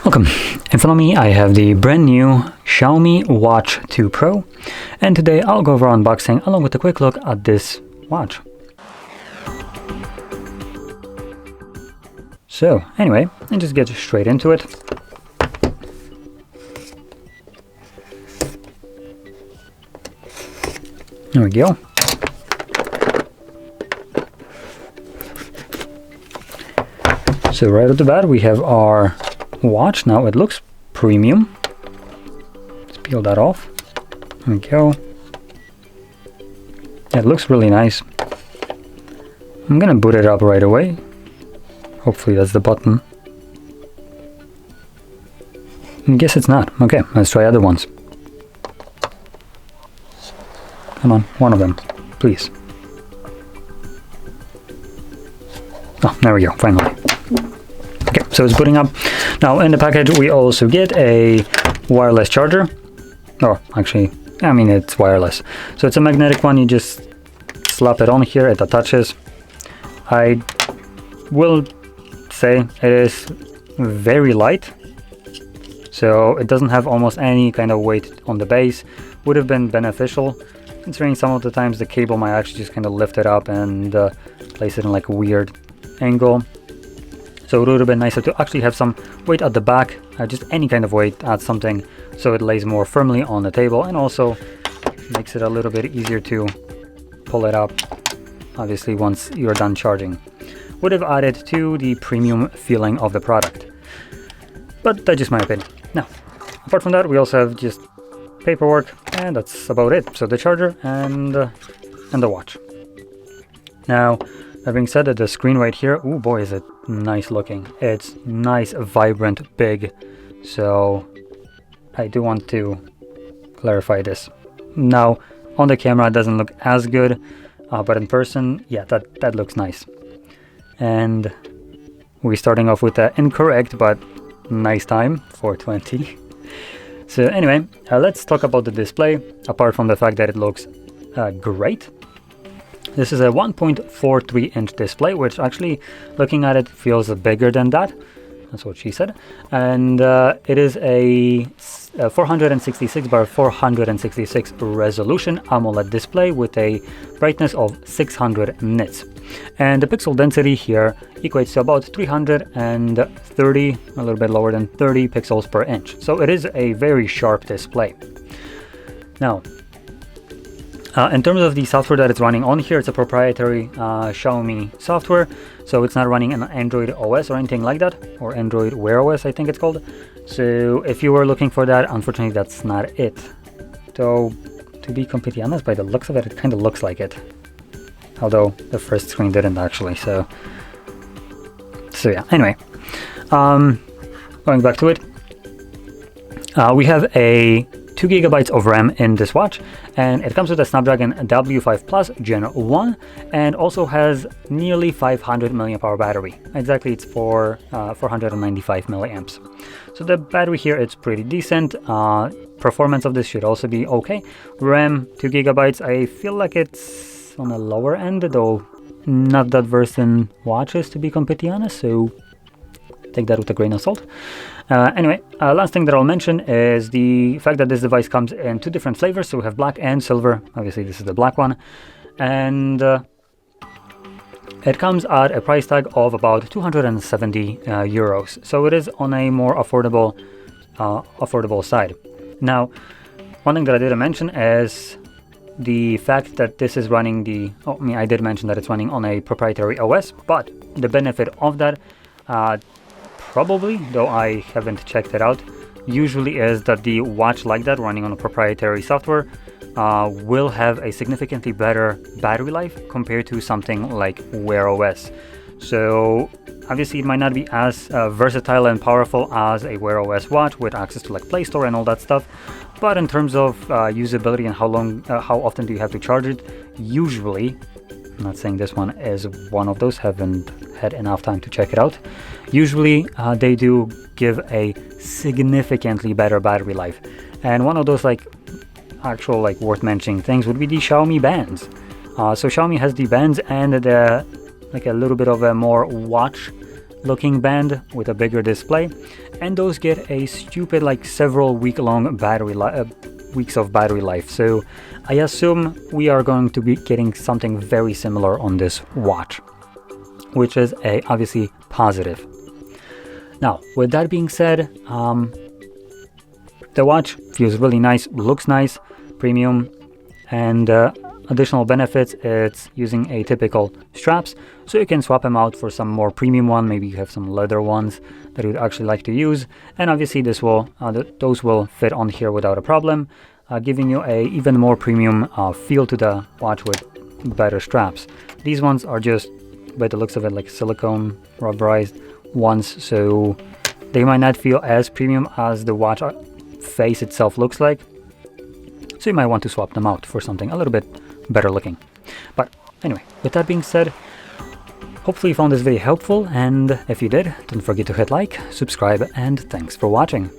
Welcome. In front of me I have the brand new Xiaomi Watch 2 Pro, and today I'll go over unboxing along with a quick look at this watch. So anyway, let's just get straight into it. There we go. So right off the bat we have our watch. Now it looks premium. Let's peel that off. There we go. It looks really nice. I'm gonna boot it up right away. Hopefully that's the button. I guess it's not. Okay, let's try other ones. Come on, one of them, please. Oh, there we go, finally. Okay, so it's booting up. Now in the package we also get a wireless charger. Oh, actually, I mean it's wireless. So it's a magnetic one, you just slap it on here, it attaches. I will say it is very light. So it doesn't have almost any kind of weight on the base. Would have been beneficial, considering some of the times the cable might actually just kind of lift it up and place it in like a weird angle. So it would have been nicer to actually have some weight at the back, just any kind of weight, add something so it lays more firmly on the table, and also makes it a little bit easier to pull it up, obviously once you're done charging. Would have added to the premium feeling of the product. But that's just my opinion. Now, apart from that, we also have just paperwork, and that's about it. So the charger and the watch. Now, that being said, the screen right here, oh boy, is it nice looking. It's nice, vibrant, big. So I do want to clarify this. Now, on the camera it doesn't look as good, but in person, yeah, that looks nice. And we're starting off with the incorrect but nice time, 4:20. So anyway, let's talk about the display. Apart from the fact that it looks great. This is a 1.43 inch display, which actually, looking at it, feels bigger than that. That's what she said. And it is a 466 by 466 resolution AMOLED display with a brightness of 600 nits. And the pixel density here equates to about 330, a little bit lower than 30 pixels per inch. So it is a very sharp display. Now, in terms of the software that it's running on here, it's a proprietary Xiaomi software, so it's not running an Android OS or anything like that, or Android Wear OS I think it's called. So if you were looking for that, unfortunately that's not it. Though, to be completely honest, by the looks of it, it kind of looks like it. Although the first screen didn't actually, so yeah, anyway. Going back to it, we have a 2 GB of RAM in this watch, and it comes with a Snapdragon W5 Plus Gen 1, and also has nearly 500 mAh battery. Exactly, it's for 495 milliamps. So the battery here, it's pretty decent. Performance of this should also be okay. RAM 2 GB, I feel like it's on the lower end, though not that versed in watches to be completely honest, so take that with a grain of salt. Anyway, last thing that I'll mention is the fact that this device comes in two different flavors. So we have black and silver. Obviously, this is the black one. And it comes at a price tag of about 270 euros. So it is on a more affordable side. Now, one thing that I didn't mention is the fact that this is running I did mention that it's running on a proprietary OS, but the benefit of that, probably, though I haven't checked it out, usually is that the watch like that running on a proprietary software will have a significantly better battery life compared to something like Wear OS. So obviously it might not be as versatile and powerful as a Wear OS watch with access to like Play Store and all that stuff, but in terms of usability and how often do you have to charge it, usually, I'm not saying this one is one of those, haven't had enough time to check it out. Usually they do give a significantly better battery life. And one of those like actual like worth mentioning things would be the Xiaomi bands. So Xiaomi has the bands and the like a little bit of a more watch looking band with a bigger display, and those get a stupid like several weeks of battery life. So I assume we are going to be getting something very similar on this watch, which is obviously positive. Now, with that being said, the watch feels really nice, looks nice, premium, and additional benefits, it's using atypical straps, so you can swap them out for some more premium one. Maybe you have some leather ones that you'd actually like to use, and obviously this will those will fit on here without a problem, giving you a even more premium feel to the watch with better straps. These ones are just, by the looks of it, like silicone rubberized ones, so they might not feel as premium as the watch face itself looks like, so you might want to swap them out for something a little bit better looking. But anyway, with that being said, hopefully you found this video helpful, and if you did, don't forget to hit like, subscribe, and thanks for watching.